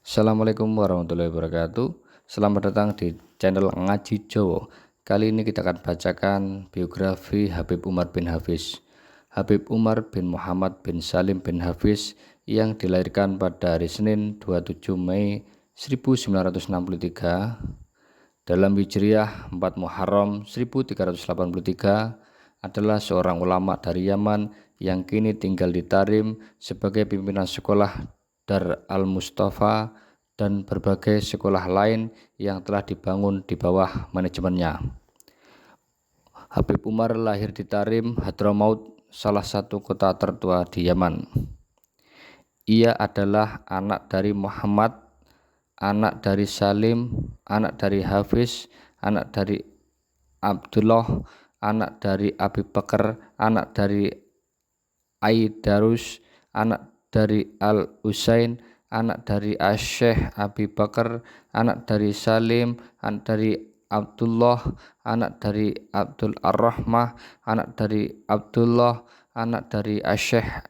Assalamualaikum warahmatullahi wabarakatuh. Selamat datang di channel Ngaji Jowo. Kali ini kita akan bacakan biografi Habib Umar bin Hafiz. Habib Umar bin Muhammad bin Salim bin Hafiz yang dilahirkan pada hari Senin 27 Mei 1963 dalam Hijriah 4 Muharram 1383 adalah seorang ulama dari Yaman yang kini tinggal di Tarim sebagai pimpinan sekolah Dar Al-Mustafa dan berbagai sekolah lain yang telah dibangun di bawah manajemennya. Habib Umar lahir di Tarim, Hadramaut, salah satu kota tertua di Yaman. Ia adalah anak dari Muhammad, anak dari Salim, anak dari Hafiz, anak dari Abdullah, anak dari Abi Bakar, anak dari Aidarus, anak dari Al-Husain, anak dari Syekh Abi Bakar, anak dari Salim, anak dari Abdullah, anak dari Abdul Ar-Rahmah, anak dari Abdullah, anak dari Syekh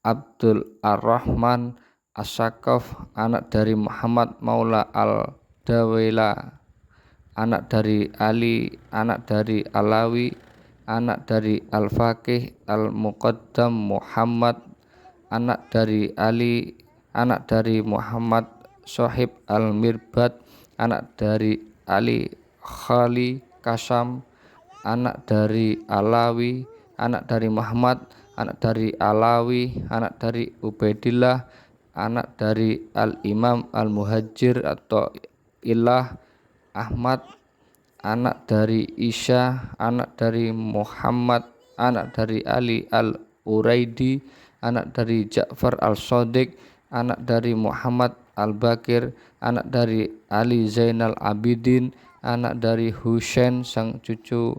Abdul Ar-Rahman As-Sakaf, anak dari Muhammad Maula Al-Dawila, anak dari Ali, anak dari Alawi, anak dari Al-Faqih Al-Muqaddam Muhammad, anak dari Ali, anak dari Muhammad Sohib Al-Mirbad, anak dari Ali Khali Kasam, anak dari Alawi, anak dari Muhammad, anak dari Alawi, anak dari Ubaidillah, anak dari Al-Imam Al-Muhajir atau Ilah Ahmad, anak dari Isya, anak dari Muhammad, anak dari Ali Al-Uraidi, anak dari Ja'far Al-Shadiq, anak dari Muhammad Al-Bakir, anak dari Ali Zainal Abidin, anak dari Husain sang cucu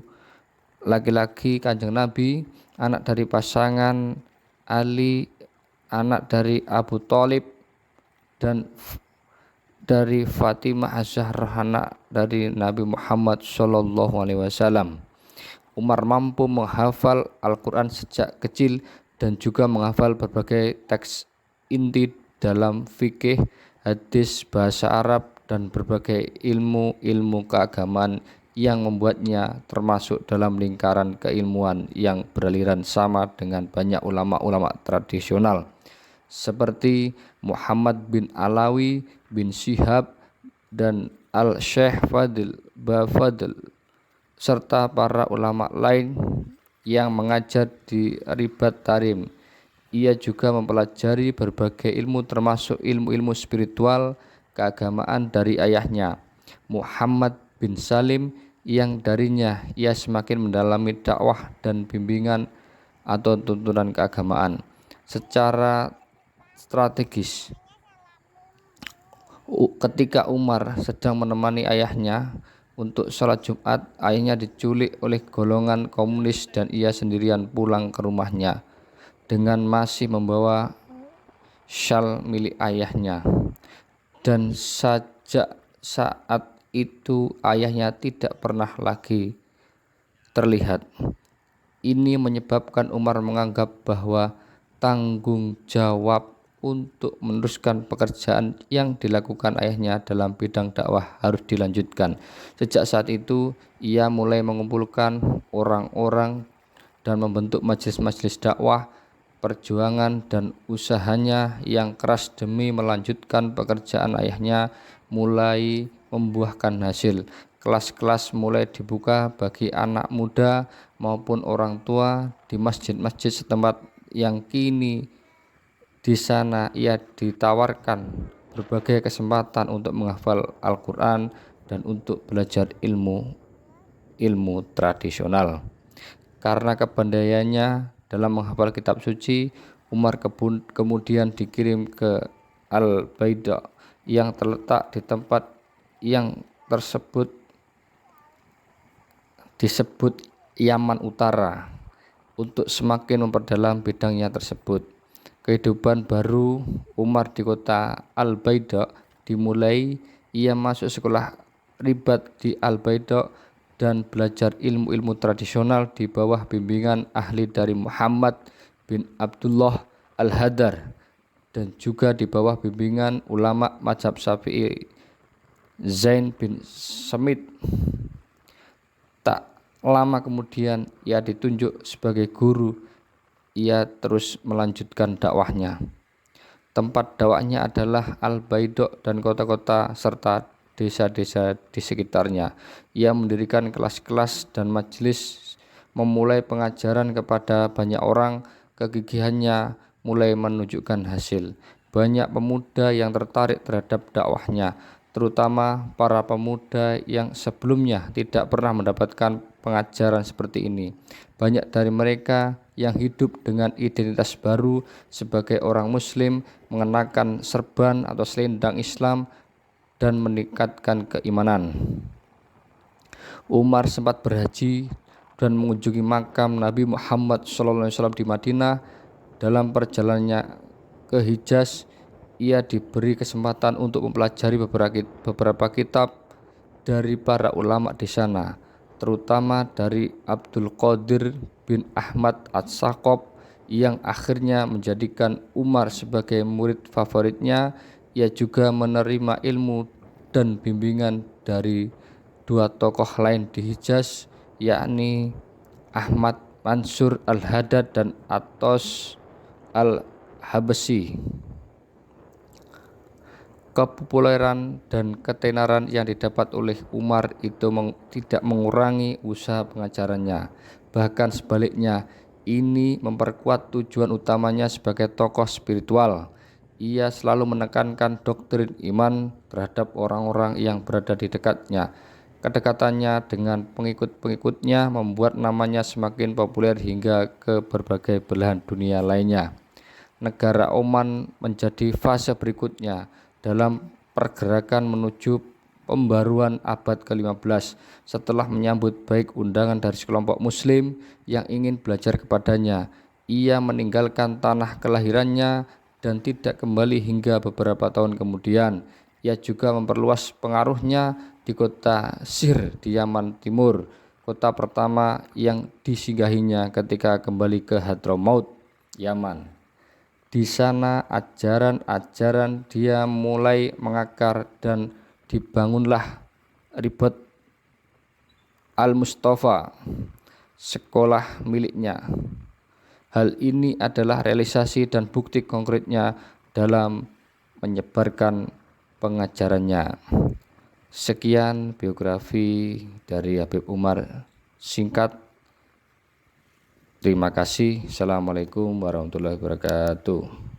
laki-laki Kanjeng Nabi, anak dari pasangan Ali, anak dari Abu Thalib, dan dari Fatimah Az-Zahra, anak dari Nabi Muhammad SAW. Umar mampu menghafal Al-Quran sejak kecil dan juga menghafal berbagai teks inti dalam fikih, hadis, bahasa Arab, dan berbagai ilmu-ilmu keagamaan yang membuatnya termasuk dalam lingkaran keilmuan yang beraliran sama dengan banyak ulama-ulama tradisional seperti Muhammad bin Alawi bin Syihab dan Al-Syekh Fadil Bafadil serta para ulama lain yang mengajar di Ribat Tarim. Ia juga mempelajari berbagai ilmu termasuk ilmu-ilmu spiritual keagamaan dari ayahnya Muhammad bin Salim, yang darinya ia semakin mendalami dakwah dan bimbingan atau tuntunan keagamaan secara strategis. Ketika Umar sedang menemani ayahnya untuk sholat Jumat, ayahnya diculik oleh golongan komunis dan ia sendirian pulang ke rumahnya dengan masih membawa syal milik ayahnya. Dan sejak saat itu ayahnya tidak pernah lagi terlihat. Ini menyebabkan Umar menganggap bahwa tanggung jawab untuk meneruskan pekerjaan yang dilakukan ayahnya dalam bidang dakwah harus dilanjutkan. Sejak saat itu, ia mulai mengumpulkan orang-orang dan membentuk majelis-majelis dakwah, perjuangan dan usahanya yang keras demi melanjutkan pekerjaan ayahnya mulai membuahkan hasil. Kelas-kelas mulai dibuka bagi anak muda maupun orang tua di masjid-masjid setempat yang kini di sana ia ditawarkan berbagai kesempatan untuk menghafal Al-Quran dan untuk belajar ilmu tradisional. Karena kepandaiannya dalam menghafal kitab suci, Umar kemudian dikirim ke Al-Baida yang terletak di tempat yang tersebut disebut Yaman Utara untuk semakin memperdalam bidangnya tersebut. Kehidupan baru Umar di kota Al-Baida dimulai. Ia masuk sekolah ribat di Al-Baida dan belajar ilmu-ilmu tradisional di bawah bimbingan ahli dari Muhammad bin Abdullah Al-Hadar dan juga di bawah bimbingan ulama mazhab Syafi'i Zain bin Semit. Tak lama kemudian ia ditunjuk sebagai guru. Ia terus melanjutkan dakwahnya. Tempat dakwahnya adalah Al-Baidok dan kota-kota serta desa-desa di sekitarnya. Ia mendirikan kelas-kelas dan majelis, memulai pengajaran kepada banyak orang. Kegigihannya mulai menunjukkan hasil. Banyak pemuda yang tertarik terhadap dakwahnya, terutama para pemuda yang sebelumnya tidak pernah mendapatkan pengajaran seperti ini. Banyak dari mereka yang hidup dengan identitas baru sebagai orang Muslim, mengenakan serban atau selendang Islam dan meningkatkan keimanan. Umar sempat berhaji dan mengunjungi makam Nabi Muhammad SAW di Madinah. Dalam perjalanannya ke Hijaz, ia diberi kesempatan untuk mempelajari beberapa kitab dari para ulama di sana, terutama dari Abdul Qadir bin Ahmad As-Saqaf yang akhirnya menjadikan Umar sebagai murid favoritnya. Ia juga menerima ilmu dan bimbingan dari dua tokoh lain di Hijaz, yakni Ahmad Mansur Al-Haddad dan Atos Al-Habsyi. Kepopuleran dan ketenaran yang didapat oleh Umar itu tidak mengurangi usaha pengajarannya. Bahkan sebaliknya, ini memperkuat tujuan utamanya sebagai tokoh spiritual. Ia selalu menekankan doktrin iman terhadap orang-orang yang berada di dekatnya. Kedekatannya dengan pengikut-pengikutnya membuat namanya semakin populer hingga ke berbagai belahan dunia lainnya. Negara Oman menjadi fase berikutnya dalam pergerakan menuju pembaruan abad ke-15 setelah menyambut baik undangan dari sekelompok muslim yang ingin belajar kepadanya. Ia meninggalkan tanah kelahirannya dan tidak kembali hingga beberapa tahun kemudian. Ia juga memperluas pengaruhnya di kota Sir di Yaman Timur, kota pertama yang disinggahinya ketika kembali ke Hadramaut, Yaman. Di sana ajaran-ajaran dia mulai mengakar dan dibangunlah Ribot Al-Mustafa, sekolah miliknya. Hal ini adalah realisasi dan bukti konkretnya dalam menyebarkan pengajarannya. Sekian biografi dari Habib Umar singkat. Terima kasih. Assalamualaikum warahmatullahi wabarakatuh.